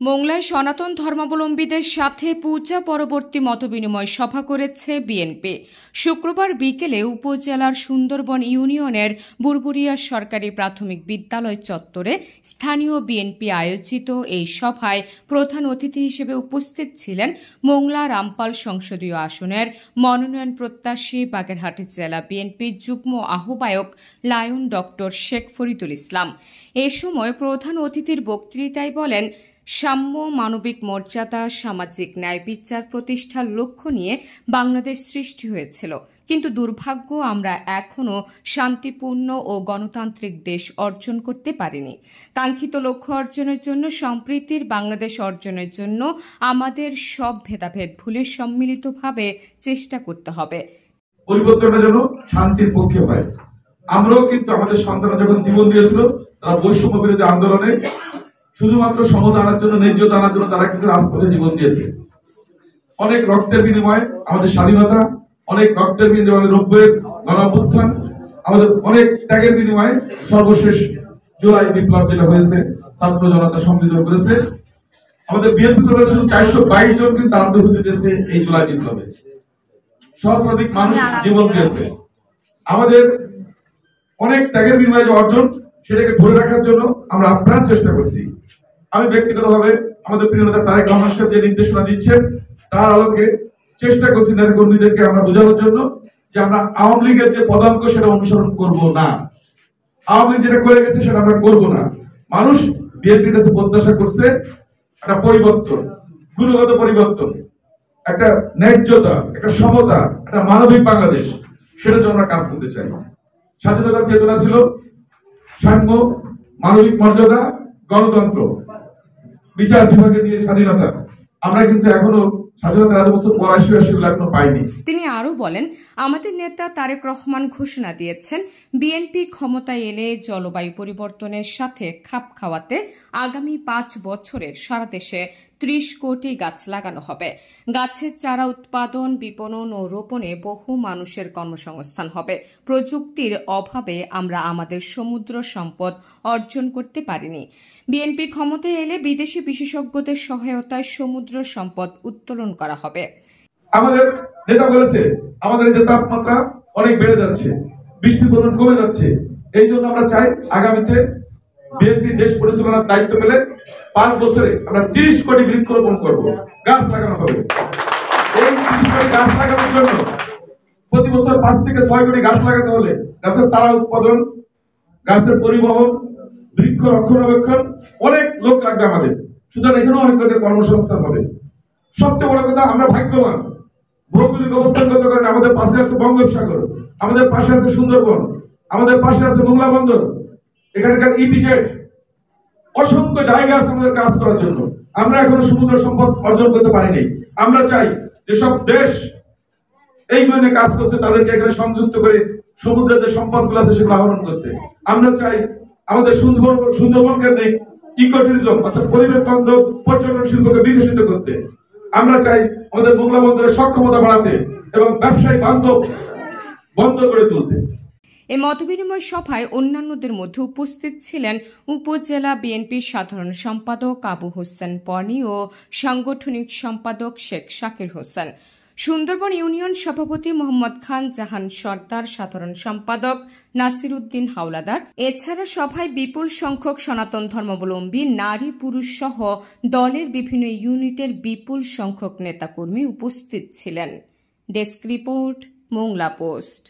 মোংলায় সনাতন ধর্মাবলম্বীদের সাথে পূজা পরবর্তী মতবিনিময় সভা করেছে বিএনপি। শুক্রবার বিকেলে উপজেলার সুন্দরবন ইউনিয়নের বুরবুরিয়া সরকারি প্রাথমিক বিদ্যালয় চত্বরে স্থানীয় বিএনপি আয়োজিত এই সভায় প্রধান অতিথি হিসেবে উপস্থিত ছিলেন মোংলা রামপাল সংসদীয় আসনের মনোনয়ন প্রত্যাশী বাগেরহাট জেলা বিএনপির যুগ্ম আহ্বায়ক লায়ন ডক্টর শেখ ফরিদুল ইসলাম। এ সময় প্রধান অতিথির বক্তৃতায় বলেন, সাম্য, মানবিক মর্যাদা, সামাজিক ন্যায় বিচার প্রতিষ্ঠার লক্ষ্য নিয়ে বাংলাদেশ সৃষ্টি হয়েছিল, কিন্তু দুর্ভাগ্য আমরা এখনও শান্তিপূর্ণ ও গণতান্ত্রিক দেশ অর্জন করতে পারিনি। কাঙ্ক্ষিত লক্ষ্য অর্জনের জন্য সম্প্রীতির বাংলাদেশ অর্জনের জন্য আমাদের সব ভেদাভেদ ভুলে সম্মিলিতভাবে চেষ্টা করতে হবে। পরিবর্তনটা যেন শান্তির পক্ষে হয়। আমরাও কিন্তু আমাদের সন্তানরা যখন জীবন দিয়েছিল, তারা বৈষম্য বিরোধী আন্দোলনে শুধুমাত্র সমতা আনার জন্য, ন্যায্যতা আনার জন্য তারা কিন্তু রাজপথে জীবন দিয়েছে। অনেক রক্তের বিনিময়ে আমাদের স্বাধীনতা, অনেক রক্তের বিনিময়ে 90-এর গণঅভ্যুত্থান, আমাদের অনেক ত্যাগের বিনিময়ে সর্বশেষ জুলাই বিপ্লব যেটা হয়েছে, ছাত্র জনতা সমৃদ্ধ করেছে। আমাদের বিএনপি দলের শুধু 422 জন কিন্তু আত্মহত্যা দিয়েছে এই জুলাই বিপ্লবে। সহস্রাধিক মানুষ জীবন দিয়েছে। আমাদের অনেক ত্যাগের বিনিময়ে যে অর্জন, সেটাকে ধরে রাখার জন্য আমরা আপ্রাণ চেষ্টা করছি। আমি ব্যক্তিগতভাবে আমাদের প্রিয় নেতা তারেক রহমান সাহেব যে নির্দেশনা দিচ্ছেন, তার আলোকে চেষ্টা করছি নেতা কর্মীদেরকে আমরা বোঝানোর জন্য যে আমরা আওয়ামী লীগের যে পদাঙ্ক সেটা অনুসরণ করব না। আওয়ামী লীগ যেটা করে গেছে সেটা আমরা করব না। মানুষ বিএনপির কাছে প্রত্যাশা করছে একটা পরিবর্তন, গুণগত পরিবর্তন, একটা ন্যায্যতা, একটা সমতা, একটা মানবিক বাংলাদেশ, সেটার জন্য আমরা কাজ করতে চাই। স্বাধীনতার চেতনা ছিল সাম্য, মানবিক মর্যাদা, গণতন্ত্র, বিচার বিভাগে নিয়ে স্বাধীনতা। আমরা কিন্তু এখনো স্বাধীনতার এত বছর পর সেগুলো এখনো পাইনি। তিনি আরো বলেন, আমাদের নেতা তারেক রহমান ঘোষণা দিয়েছেন, বিএনপি ক্ষমতায় এলে জলবায়ু পরিবর্তনের সাথে খাপ খাওয়াতে আগামী 5 বছরে সারা দেশে 30 কোটি গাছ লাগানো হবে। গাছের চারা উৎপাদন, বিপণন ও রোপণে বহু মানুষের কর্মসংস্থান হবে। প্রযুক্তির অভাবে আমরা আমাদের সমুদ্র সম্পদ অর্জন করতে পারিনি। বিএনপি ক্ষমতায় এলে বিদেশি বিশেষজ্ঞদের সহায়তায় সমুদ্র সম্পদ উত্তোলন করা হবে। আমাদের নেতা বলেছে আমাদের যে তাপমাত্রা অনেক বেড়ে যাচ্ছে, বৃষ্টির পরিমাণ কমে যাচ্ছে। এই জন্য আমরা চাই আগামীতে বিএনপি দেশ পরিচালনার দায়িত্ব পেলে 5 বছরে আমরা 30 কোটি বৃক্ষরোপণ করব, গাছ লাগানো হবে। এই 30 কোটি গাছ লাগানোর জন্য প্রতি বছর 5 থেকে 6 কোটি গাছ লাগাতে হলে গাছের চারা উৎপাদন, গাছের পরিবহন, বৃক্ষ রক্ষণাবেক্ষণ, অনেক লোক লাগবে আমাদের। সুতরাং এখানেও অনেক লোকের কর্মসংস্থান হবে। সবচেয়ে বড় কথা, আমরা ভাগ্যবান। ভৌগোলিক অবস্থানগত কারণে আমাদের পাশে আছে বঙ্গোপসাগর, আমাদের পাশে আছে সুন্দরবন, আমাদের পাশে আছে মোংলা বন্দর, এখানকার ইপিজেড, অসংখ্য জায়গা আছে আমাদের কাজ করার জন্য। আমরা এখনো সমুদ্র সম্পদ অর্জন করতে পারিনি। আমরা চাই যেসব দেশ এইগুলো নিয়ে কাজ করছে তাদেরকে এখানে সংযুক্ত করে সমুদ্রের যে সম্পদগুলো আছে সেগুলো আহরণ করতে। আমরা চাই আমাদের সুন্দরবন কেন্দ্রিক ইকো ট্যুরিজম অর্থাৎ পরিবেশ বান্ধব পর্যটন শিল্পকে বিকশিত করতে। আমরা চাই আমাদের মোংলা বন্দরের সক্ষমতা বাড়াতে এবং ব্যবসায়ী বান্ধব বন্দর গড়ে তুলতে। এ মতবিনিময় সভায় অন্যান্যদের মধ্যে উপস্থিত ছিলেন উপজেলা বিএনপির সাধারণ সম্পাদক আবু হোসেন পনি ও সাংগঠনিক সম্পাদক শেখ শাকির হোসেন, সুন্দরবন ইউনিয়ন সভাপতি মোহাম্মদ খান জাহান সর্দার, সাধারণ সম্পাদক নাসির উদ্দিন হাওলাদার। এছাড়া সভায় বিপুল সংখ্যক সনাতন ধর্মাবলম্বী নারী পুরুষ সহ দলের বিভিন্ন ইউনিটের বিপুল সংখ্যক নেতাকর্মী উপস্থিত ছিলেন। Desk report, Mongla post.